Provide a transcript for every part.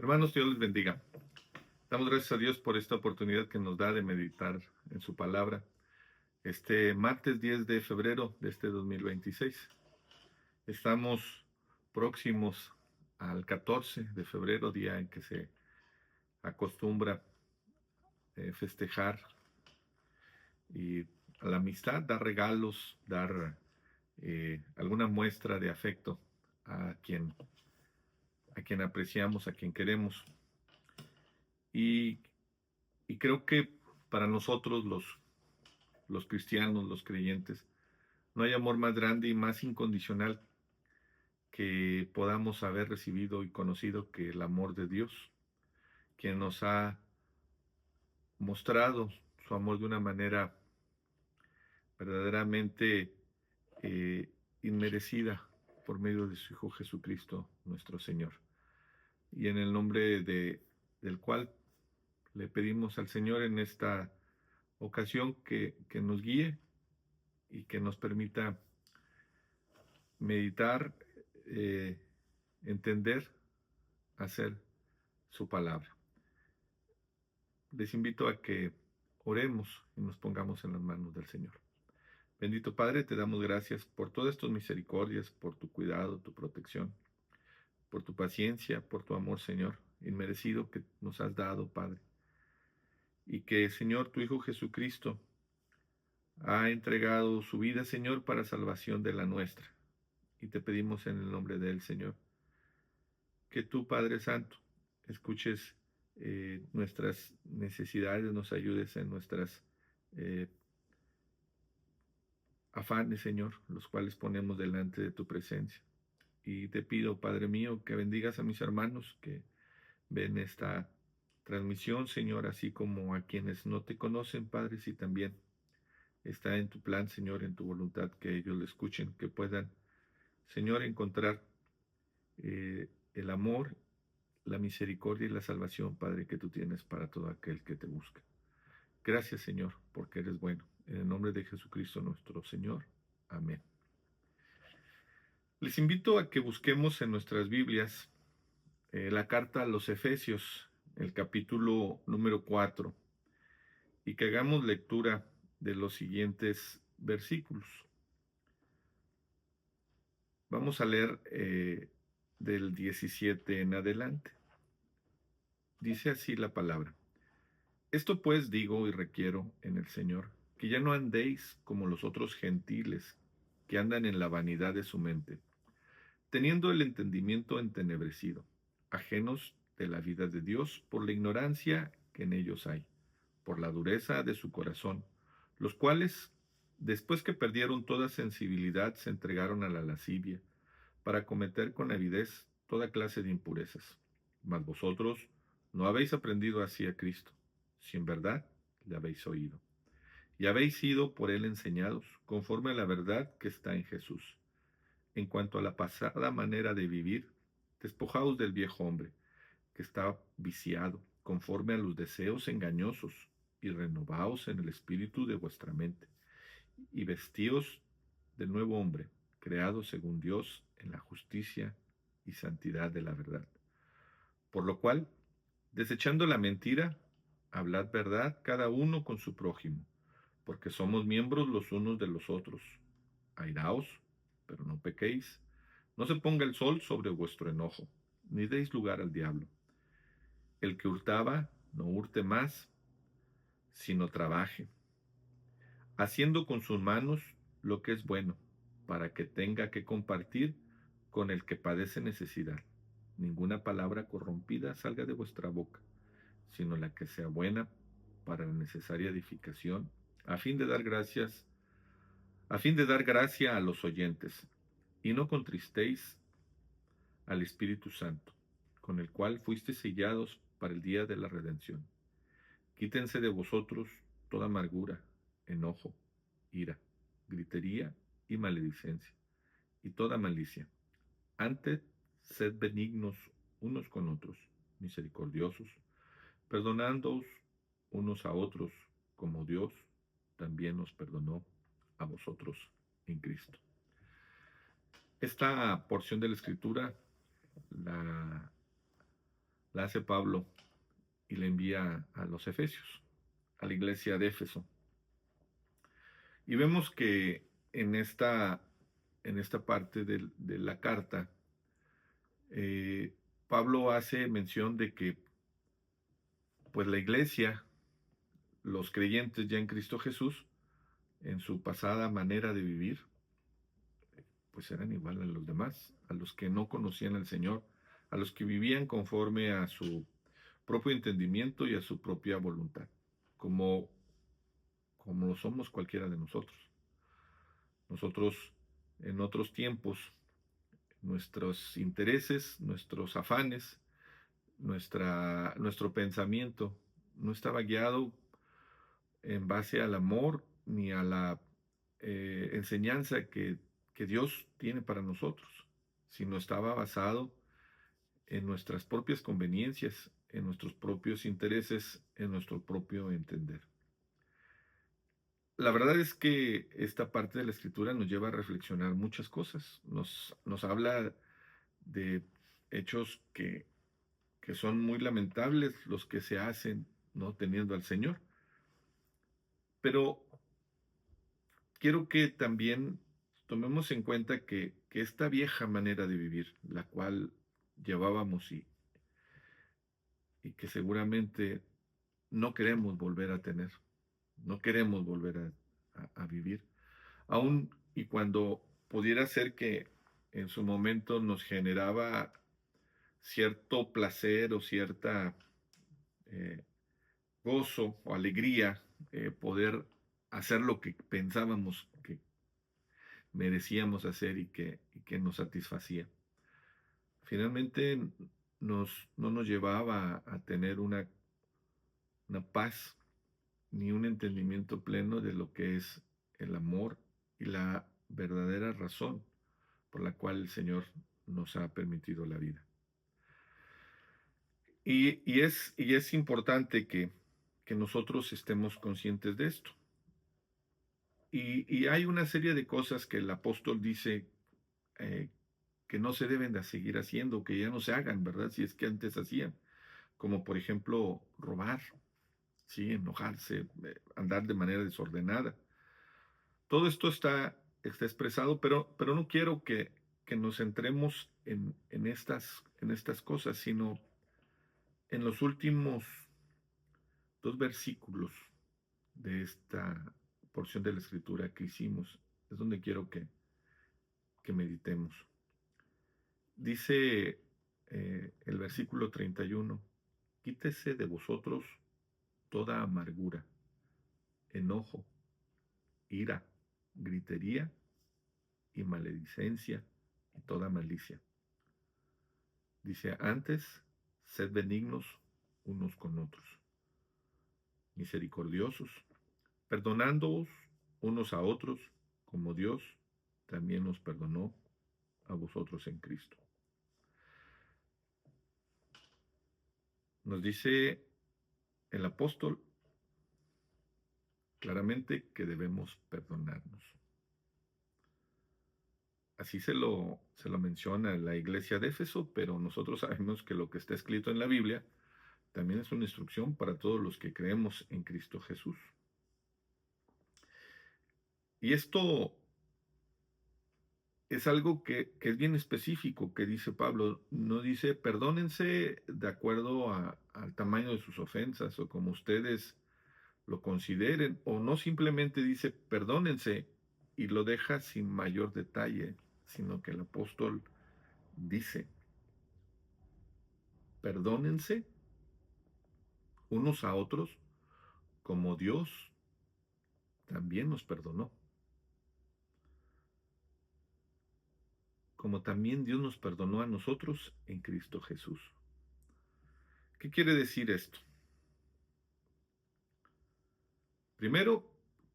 Hermanos, Dios les bendiga. Damos gracias a Dios por esta oportunidad que nos da de meditar en su palabra. Este martes 10 de febrero de este 2026. Estamos próximos al 14 de febrero, día en que se acostumbra festejar y a la amistad, dar regalos, dar alguna muestra de afecto a quien apreciamos, a quien queremos. Y creo que para nosotros los cristianos, los creyentes, no hay amor más grande y más incondicional que podamos haber recibido y conocido que el amor de Dios, quien nos ha mostrado su amor de una manera verdaderamente inmerecida por medio de su Hijo Jesucristo, nuestro Señor. Y en el nombre del cual le pedimos al Señor en esta ocasión que nos guíe y que nos permita meditar, entender, hacer su palabra. Les invito a que oremos y nos pongamos en las manos del Señor. Bendito Padre, te damos gracias por todas tus misericordias, por tu cuidado, tu protección, por tu paciencia, por tu amor, Señor, inmerecido que nos has dado, Padre. Y que, Señor, tu Hijo Jesucristo ha entregado su vida, Señor, para salvación de la nuestra. Y te pedimos en el nombre de él, Señor, que tú, Padre Santo, escuches nuestras necesidades, nos ayudes en nuestras afanes, Señor, los cuales ponemos delante de tu presencia. Y te pido, Padre mío, que bendigas a mis hermanos que ven esta transmisión, Señor, así como a quienes no te conocen, Padre, si también está en tu plan, Señor, en tu voluntad, que ellos lo escuchen, que puedan, Señor, encontrar el amor, la misericordia y la salvación, Padre, que tú tienes para todo aquel que te busca. Gracias, Señor, porque eres bueno. En el nombre de Jesucristo nuestro Señor. Amén. Les invito a que busquemos en nuestras Biblias la carta a los Efesios, el capítulo número 4, y que hagamos lectura de los siguientes versículos. Vamos a leer del 17 en adelante. Dice así la palabra. Esto pues digo y requiero en el Señor, que ya no andéis como los otros gentiles, que andan en la vanidad de su mente, teniendo el entendimiento entenebrecido, ajenos de la vida de Dios por la ignorancia que en ellos hay, por la dureza de su corazón, los cuales, después que perdieron toda sensibilidad, se entregaron a la lascivia, para cometer con avidez toda clase de impurezas. Mas vosotros no habéis aprendido así a Cristo, si en verdad le habéis oído, y habéis sido por él enseñados, conforme a la verdad que está en Jesús. En cuanto a la pasada manera de vivir, despojaos del viejo hombre, que está viciado, conforme a los deseos engañosos, y renovaos en el espíritu de vuestra mente, y vestíos del nuevo hombre, creado según Dios en la justicia y santidad de la verdad. Por lo cual, desechando la mentira, hablad verdad cada uno con su prójimo, porque somos miembros los unos de los otros. Airaos, pero no pequéis. No se ponga el sol sobre vuestro enojo, ni deis lugar al diablo. El que hurtaba, no hurte más, sino trabaje, haciendo con sus manos lo que es bueno, para que tenga que compartir con el que padece necesidad. Ninguna palabra corrompida salga de vuestra boca, sino la que sea buena para la necesaria edificación, a fin de dar gracia a los oyentes. Y no contristéis al Espíritu Santo, con el cual fuisteis sellados para el día de la redención. Quítense de vosotros toda amargura, enojo, ira, gritería y maledicencia, y toda malicia. Antes, sed benignos unos con otros, misericordiosos, perdonándoos unos a otros, como Dios también os perdonó a vosotros en Cristo. Esta porción de la Escritura la la hace Pablo y la envía a los Efesios, a la iglesia de Éfeso. Y vemos que en esta, en esta parte de la carta, Pablo hace mención de que pues la iglesia, los creyentes ya en Cristo Jesús, en su pasada manera de vivir, pues eran igual a los demás, a los que no conocían al Señor, a los que vivían conforme a su propio entendimiento y a su propia voluntad, como, como lo somos cualquiera de nosotros. Nosotros en otros tiempos, nuestros intereses, nuestros afanes, nuestro pensamiento no estaba guiado en base al amor ni a la enseñanza que Dios tiene para nosotros, sino estaba basado en nuestras propias conveniencias, en nuestros propios intereses, en nuestro propio entender. La verdad es que esta parte de la escritura nos lleva a reflexionar muchas cosas. Nos habla de hechos que son muy lamentables, los que se hacen no teniendo al Señor. Pero quiero que también tomemos en cuenta que esta vieja manera de vivir, la cual llevábamos y que seguramente no queremos volver a tener, no queremos volver a vivir, aun y cuando pudiera ser que en su momento nos generaba cierto placer o cierta eh, gozo o alegría poder hacer lo que pensábamos que merecíamos hacer y que nos satisfacía. Finalmente no nos llevaba a tener una paz ni un entendimiento pleno de lo que es el amor y la verdadera razón por la cual el Señor nos ha permitido la vida. Y es importante que nosotros estemos conscientes de esto. Y hay una serie de cosas que el apóstol dice eh, que no se deben de seguir haciendo, que ya no se hagan, ¿verdad? Si es que antes hacían, como por ejemplo robar, ¿sí? Enojarse, andar de manera desordenada. Todo esto está expresado, pero no quiero que nos centremos en estas cosas, sino en los últimos dos versículos de esta porción de la escritura que hicimos. Es donde quiero que meditemos. Dice el versículo 31, quítese de vosotros toda amargura, enojo, ira, gritería y maledicencia y toda malicia. Dice, antes, sed benignos unos con otros, misericordiosos, perdonándoos unos a otros, como Dios también nos perdonó a vosotros en Cristo. Nos dice el apóstol claramente que debemos perdonarnos. Así se lo menciona la iglesia de Éfeso, pero nosotros sabemos que lo que está escrito en la Biblia también es una instrucción para todos los que creemos en Cristo Jesús. Y esto es algo que es bien específico, que dice Pablo. No dice perdónense de acuerdo al tamaño de sus ofensas o como ustedes lo consideren, o no simplemente dice perdónense y lo deja sin mayor detalle, sino que el apóstol dice, perdónense unos a otros como Dios también nos perdonó. Como también Dios nos perdonó a nosotros en Cristo Jesús. ¿Qué quiere decir esto? Primero,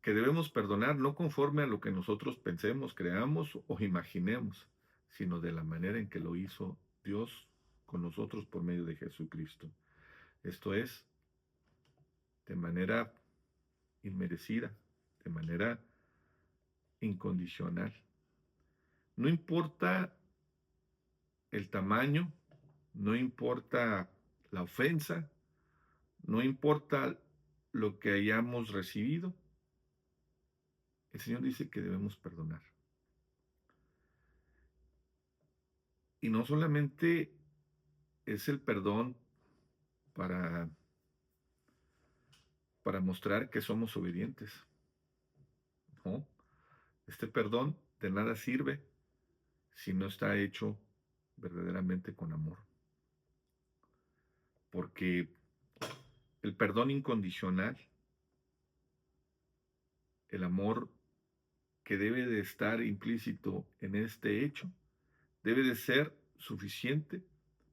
que debemos perdonar no conforme a lo que nosotros pensemos, creamos o imaginemos, sino de la manera en que lo hizo Dios con nosotros por medio de Jesucristo. Esto es, de manera inmerecida, de manera incondicional. No importa el tamaño, no importa la ofensa, no importa lo que hayamos recibido, el Señor dice que debemos perdonar. Y no solamente es el perdón para, para mostrar que somos obedientes, ¿no? Este perdón de nada sirve si no está hecho verdaderamente con amor. Porque el perdón incondicional, el amor que debe de estar implícito en este hecho, debe de ser suficiente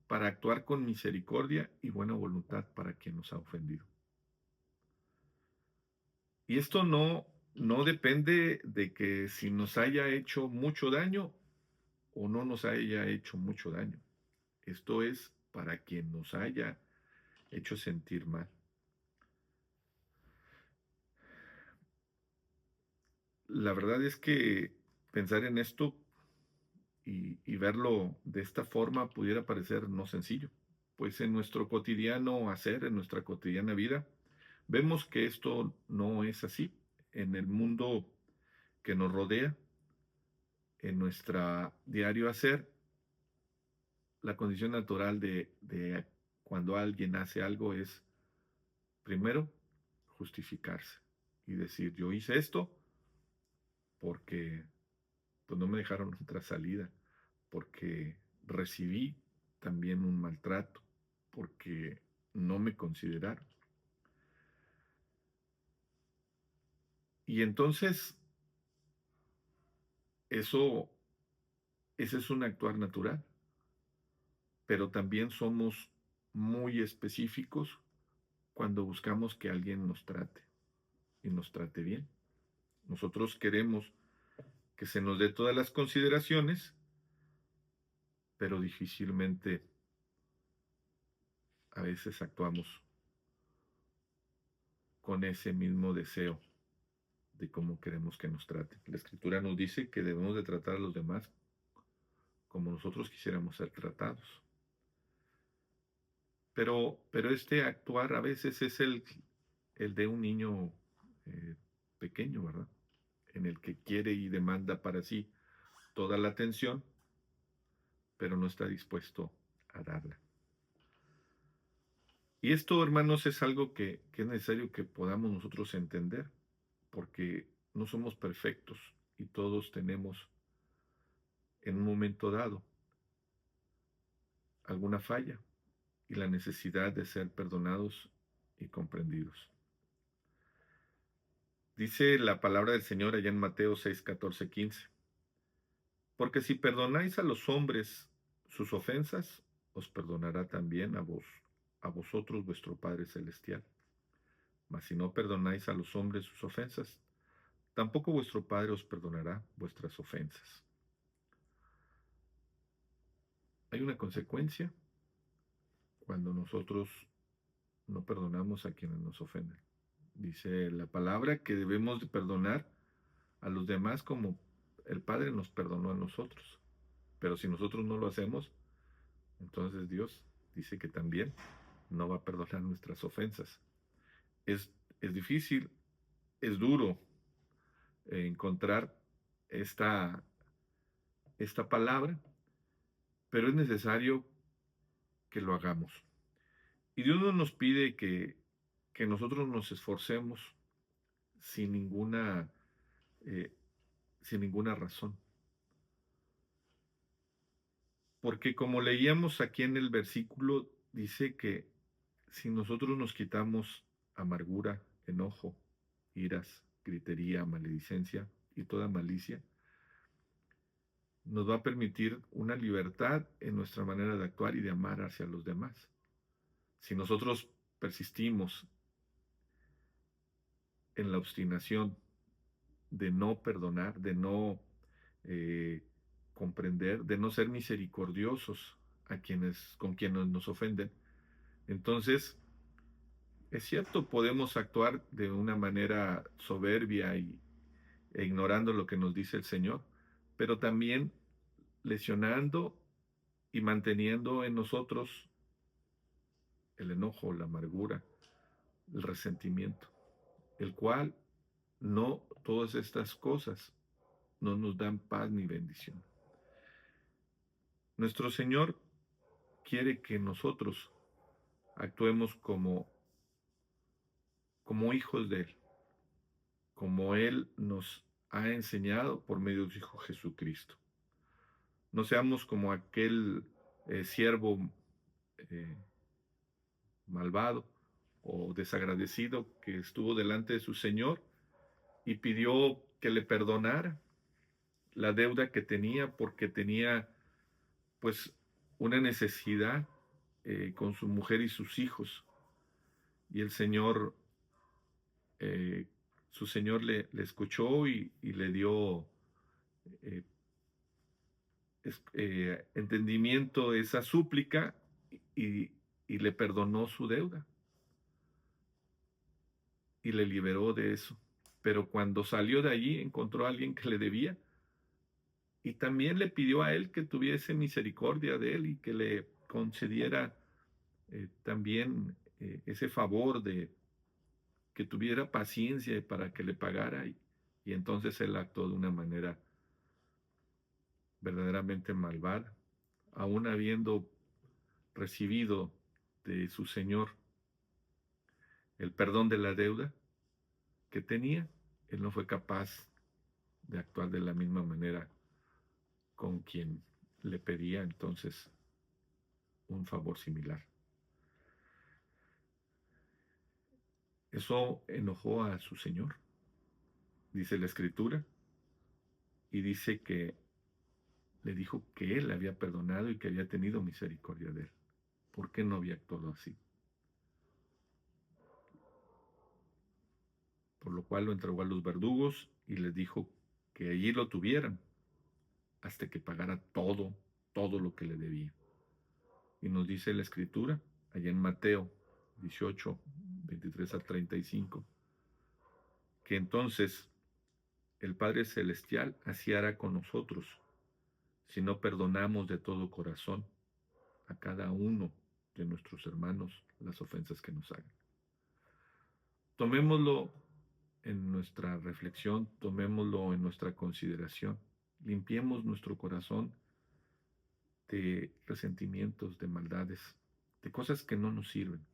para actuar con misericordia y buena voluntad para quien nos ha ofendido. Y esto no depende de que si nos haya hecho mucho daño o no nos haya hecho mucho daño. Esto es para quien nos haya hecho sentir mal. La verdad es que pensar en esto y verlo de esta forma pudiera parecer no sencillo, pues en nuestro cotidiano hacer, en nuestra cotidiana vida, vemos que esto no es así. En el mundo que nos rodea, en nuestro diario hacer, la condición natural de cuando alguien hace algo es, primero, justificarse y decir, yo hice esto porque pues no me dejaron otra salida, porque recibí también un maltrato, porque no me consideraron. Y entonces, eso, ese es un actuar natural, pero también somos muy específicos cuando buscamos que alguien nos trate y nos trate bien. Nosotros queremos que se nos dé todas las consideraciones, pero difícilmente a veces actuamos con ese mismo deseo de cómo queremos que nos traten. La Escritura nos dice que debemos de tratar a los demás como nosotros quisiéramos ser tratados. Pero este actuar a veces es el de un niño eh, pequeño, ¿verdad? En el que quiere y demanda para sí toda la atención, pero no está dispuesto a darla. Y esto, hermanos, es algo que es necesario que podamos nosotros entender, porque no somos perfectos y todos tenemos en un momento dado alguna falla y la necesidad de ser perdonados y comprendidos. Dice la palabra del Señor allá en Mateo 6, 14, 15. Porque si perdonáis a los hombres sus ofensas, os perdonará también a vosotros vuestro Padre Celestial. Mas si no perdonáis a los hombres sus ofensas, tampoco vuestro Padre os perdonará vuestras ofensas. Hay una consecuencia cuando nosotros no perdonamos a quienes nos ofenden. Dice la palabra que debemos de perdonar a los demás como el Padre nos perdonó a nosotros. Pero si nosotros no lo hacemos, entonces Dios dice que también no va a perdonar nuestras ofensas. Es, es difícil, es duro encontrar esta palabra, pero es necesario que lo hagamos. Y Dios no nos pide que nosotros nos esforcemos sin ninguna, eh, sin ninguna razón. Porque como leíamos aquí en el versículo, dice que si nosotros nos quitamos amargura, enojo, iras, gritería, maledicencia y toda malicia, nos va a permitir una libertad en nuestra manera de actuar y de amar hacia los demás. Si nosotros persistimos en la obstinación de no perdonar, de no eh, comprender, de no ser misericordiosos con quienes nos ofenden, entonces es cierto, podemos actuar de una manera soberbia e ignorando lo que nos dice el Señor, pero también lesionando y manteniendo en nosotros el enojo, la amargura, el resentimiento, el cual no todas estas cosas no nos dan paz ni bendición. Nuestro Señor quiere que nosotros actuemos como hijos de Él, como Él nos ha enseñado por medio de su Hijo Jesucristo. No seamos como aquel siervo eh, malvado o desagradecido que estuvo delante de su Señor y pidió que le perdonara la deuda que tenía porque tenía pues una necesidad con su mujer y sus hijos. Y el Señor, eh, su Señor le escuchó y le dio eh, entendimiento de esa súplica y, y le perdonó su deuda y le liberó de eso. Pero cuando salió de allí encontró a alguien que le debía y también le pidió a él que tuviese misericordia de él y que le concediera también ese favor de que tuviera paciencia para que le pagara y entonces él actuó de una manera verdaderamente malvada, aún habiendo recibido de su Señor el perdón de la deuda que tenía, él no fue capaz de actuar de la misma manera con quien le pedía entonces un favor similar. Eso enojó a su Señor, dice la Escritura, y dice que le dijo que él le había perdonado y que había tenido misericordia de él. ¿Por qué no había actuado así? Por lo cual lo entregó a los verdugos y les dijo que allí lo tuvieran hasta que pagara todo lo que le debía. Y nos dice la Escritura, allá en Mateo 18, 23 al 35, que entonces el Padre Celestial así hará con nosotros si no perdonamos de todo corazón a cada uno de nuestros hermanos las ofensas que nos hagan. Tomémoslo en nuestra reflexión, tomémoslo en nuestra consideración, limpiemos nuestro corazón de resentimientos, de maldades, de cosas que no nos sirven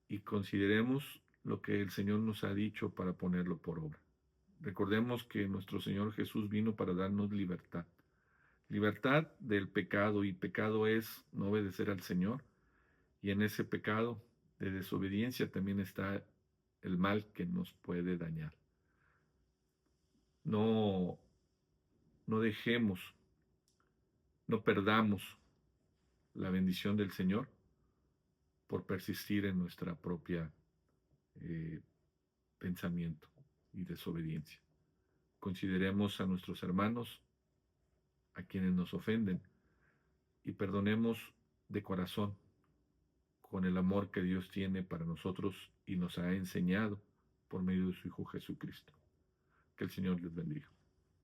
y consideremos lo que el Señor nos ha dicho para ponerlo por obra. Recordemos que nuestro Señor Jesús vino para darnos libertad, libertad del pecado, y pecado es no obedecer al Señor, y en ese pecado de desobediencia también está el mal que nos puede dañar. No, no dejemos, no perdamos la bendición del Señor por persistir en nuestra propia pensamiento y desobediencia. Consideremos a nuestros hermanos, a quienes nos ofenden, y perdonemos de corazón, con el amor que Dios tiene para nosotros y nos ha enseñado por medio de su Hijo Jesucristo. Que el Señor les bendiga.